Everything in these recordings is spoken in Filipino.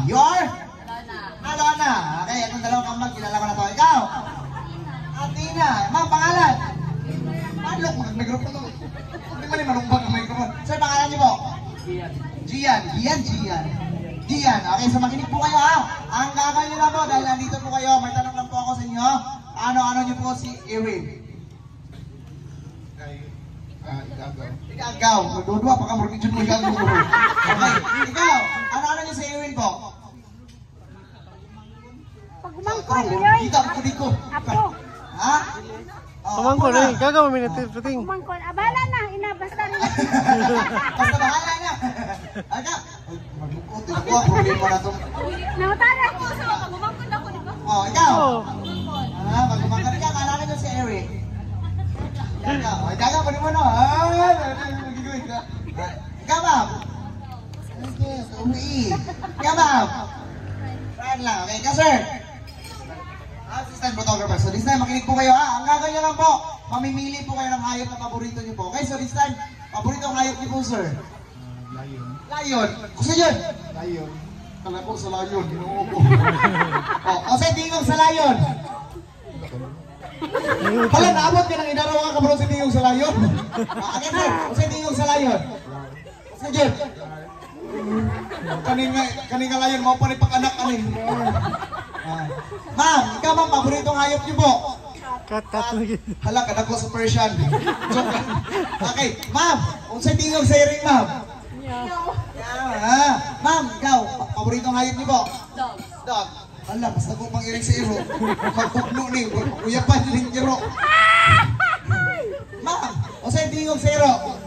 Your? Alona. Okay, itong dalawang kambal, kilala ko na to. Ikaw? Athena. Ma'am, pangalan? Malok, mag-microphone. Hindi mo rin malumbag ang microphone. Sir, pangalan niyo po? Gian. Gian. Okay, so makinig po kayo ha. Ang gagawin niyo lang po, dahil nandito po kayo, may tanong lang po ako sa inyo. Ano niyo po si Ewin? Igagaw. Magdudua pa ka, mortgage mo igagaw. Okay, ikaw. Ano niyo si Ewin po? Pagumangkon, yoy. Kita ko dito. Apo. Ha? Pamangkon eh, gagawin mo minutin. Pagumangkon. Abala na, inabasta rin. Basta bahala na. Aga. Maglukot. Ito ang problema na ito. Nautara ko. Pagumangkon ako, di ba? Oh, ikaw. Magumangkon ka. Kalala nyo si Eric. Ikaw. Ikaw pa naman o. Magigawin ka. Ikaw, ma'am. Ikaw, ma'am. Friend lang. Okay ka, sir? Assistant photographer. So this time, makinig po kayo ha. Ang gagawin nyo lang po, mamimili po kayo ng hayop na paborito nyo po. Okay, so this time, paborito ang hayop nyo po, sir? Lion. Gusto yun? Lion. Kala ko sa lion. Ginoo ko. O, sa tingog sa lion. Pala, naabot ka ng idaraw ka kabro sa tingog sa lion. Again, sir. O sa tingog sa lion. Gusto yun? Kaning lion, mau pa rin pag-anak kanin. Ma'am, ikaw ma'am, paboritong hayop niyo po? Cut lagi. Hala, kanak ko sa Persian. Okay, ma'am, kung sa tingog sa iring, ma'am? Ma'am, ikaw, paboritong hayop niyo po? Dog. Hala, basta ko pang iring sa iro. Magpuklo ni, uyapan ni iro. Ma'am, kung sa tingog sa iro?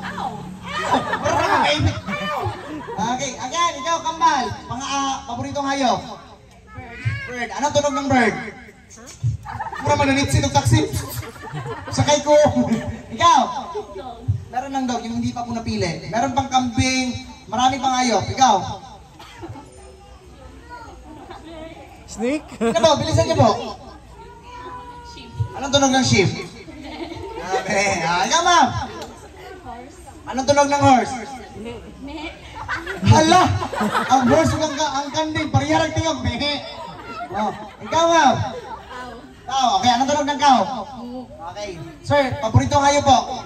Okay, again, ikaw, kambal. Paboritong hayop? Bird. Anong tunog ng bird? Pura mananitsin ng taxi. Sakay ko. Ikaw? Meron ng dog, yung hindi pa po napili. Meron pang kambing, marami pang hayop. Ikaw? Snake? Ano po? Bilisan niyo po. Anong tunog ng sheep? Ikaw, ma'am? Anong tunog ng horse? Hala! Ang horse ang kanding, pariharang tingog. Oh, ikaw, ma'am? Cow. Okay, anong tunog ng cow? Okay. Sir, paborito kayo po?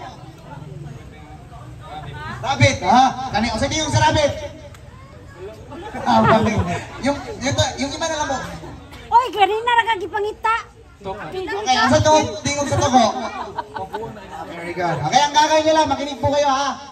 Rabbit, ha? O sa tingog sa rabbit? Yung iba na lang po. Oy, ganina na kagipangita. Okay, asa tingog sa toko? Very good. Okay, ang gagawin nyo lang, makinig po kayo ha.